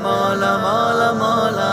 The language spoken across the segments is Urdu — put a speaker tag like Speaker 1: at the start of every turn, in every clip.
Speaker 1: مولا مولا مولا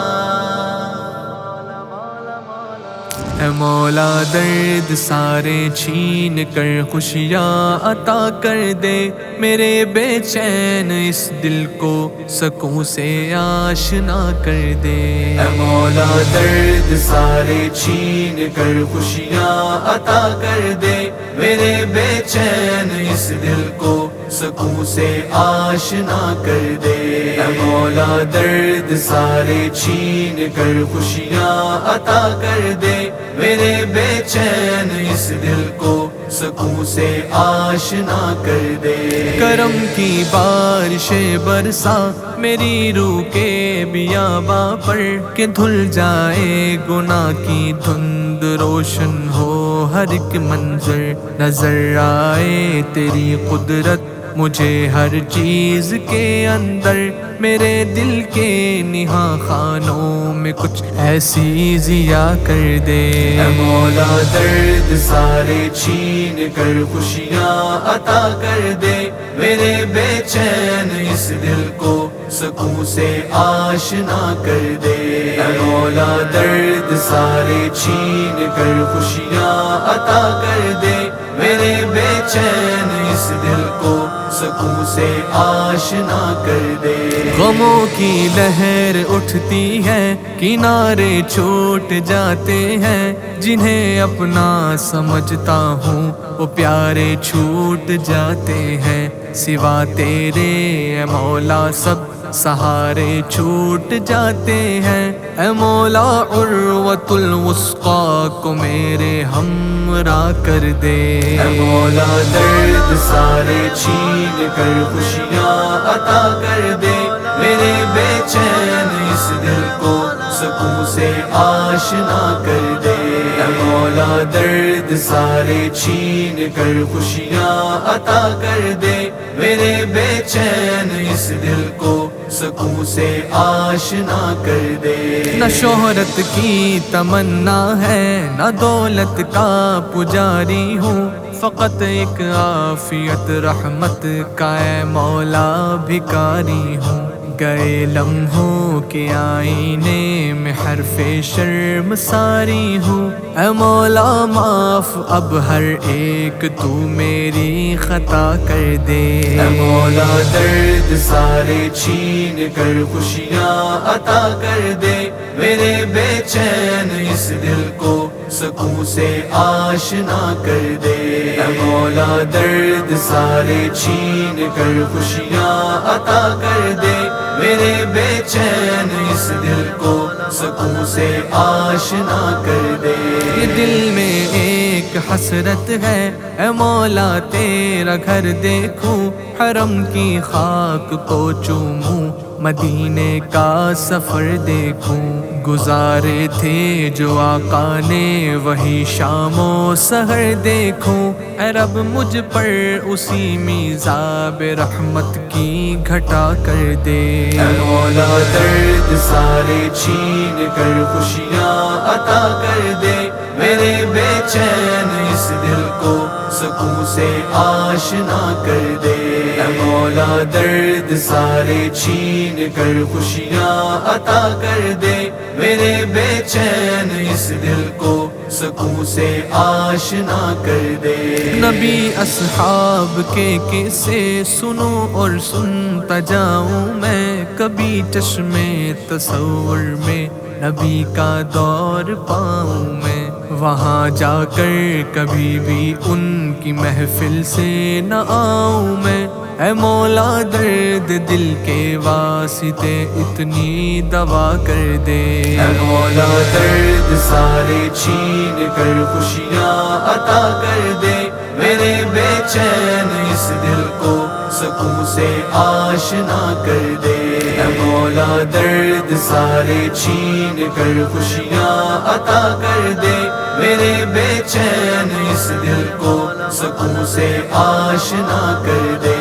Speaker 2: اے مولا درد سارے چھین کر خوشیاں عطا کر دے، میرے بے چین اس دل کو سکون سے آشنا کر دے۔
Speaker 1: اے مولا درد سارے چھین کر خوشیاں عطا کر دے، میرے بے چین اس دل کو سکون سے آشنا کر دے۔ اے مولا درد سارے چھین کر خوشیاں عطا کر دے، میرے بے چین اس دل کو سکون سے آشنا کر دے۔
Speaker 2: کرم کی بارشیں برسا میری روح کے بیاباں پر، کہ دھل جائے گناہ کی دھند، روشن ہو ہر ایک منظر، نظر آئے تیری قدرت مجھے ہر چیز کے اندر، میرے دل کے نہاں خانوں میں کچھ ایسی ضیا کر دے۔
Speaker 1: اے مولا درد سارے چھین کر خوشیاں عطا کر دے، میرے بے چین اس دل کو سکون سے آشنا کر دے۔ اے مولا درد سارے چھین کر خوشیاں عطا کر دے، میرے بے چین اس دل کو سکون سے آشنا کر دے۔
Speaker 2: غموں کی لہر اٹھتی ہے، کنارے چھوٹ جاتے ہیں، جنہیں اپنا سمجھتا ہوں وہ پیارے چھوٹ جاتے ہیں، سوا تیرے اے مولا سب سہارے چھوٹ جاتے ہیں۔ اے مولا عروۃ الوثقی کو میرے ہمراہ کر دے۔
Speaker 1: اے مولا درد سارے چھین کر خوشیاں عطا کر دے، میرے بے چین اس دل کو سکون سے آشنا کر دے۔ اے مولا درد سارے چھین کر خوشیاں عطا کر دے، میرے بے چین اس دل کو سکون سے آشنا کر دے۔
Speaker 2: نہ شہرت کی تمنا ہے، نہ دولت کا پجاری ہوں، فقط ایک عافیت رحمت کا اے مولا بھکاری ہوں۔ گئے لمحوں کے آئینے میں حرف شرم ساری ہوں، اے مولا معاف اب ہر ایک تو میری خطا کر دے۔
Speaker 1: اے مولا درد سارے چھین کر خوشیاں عطا کر دے، میرے بے چین اس دل کو سکون سے آشنا کر دے۔ اے مولا درد سارے چھین کر خوشیاں عطا کر دے، میرے بے چین اس دل کو سکون سے آشنا کر دے۔
Speaker 2: یہ دل میں ایک حسرت ہے، اے مولا تیرا گھر دیکھوں، حرم کی خاک کو چوموں، مدینے کا سفر دیکھوں۔ گزارے تھے جو آقا نے وہی شام و سحر دیکھوں، اے رب مجھ پر اسی میزاب رحمت کی گھٹا کر دے۔
Speaker 1: اے مولا درد سارے چھین کر خوشیاں عطا کر دے، میرے بے چین اس دل کو سکون سے آشنا کر دے۔ اے مولا درد سارے چھین کر خوشیاں عطا کر دے، میرے بے چین اس دل کو سکون سے آشنا کر دے۔
Speaker 2: نبی اصحاب کے قصے سنو اور سنتا جاؤں میں، کبھی چشمے تصور میں نبی کا دور پاؤں میں، وہاں جا کر کبھی بھی ان کی محفل سے نہ آؤں میں۔ اے مولا درد دل کے واسطے اتنی دوا کر دے۔
Speaker 1: اے مولا درد سارے چھین کر خوشیاں عطا کر دے، میرے بے چین اس دل کو سکون سے آشنا کر دے۔ اے مولا درد سارے چھین کر خوشیاں عطا کر دے، میرے بے چین اس دل کو سکون سے آشنا کر دے۔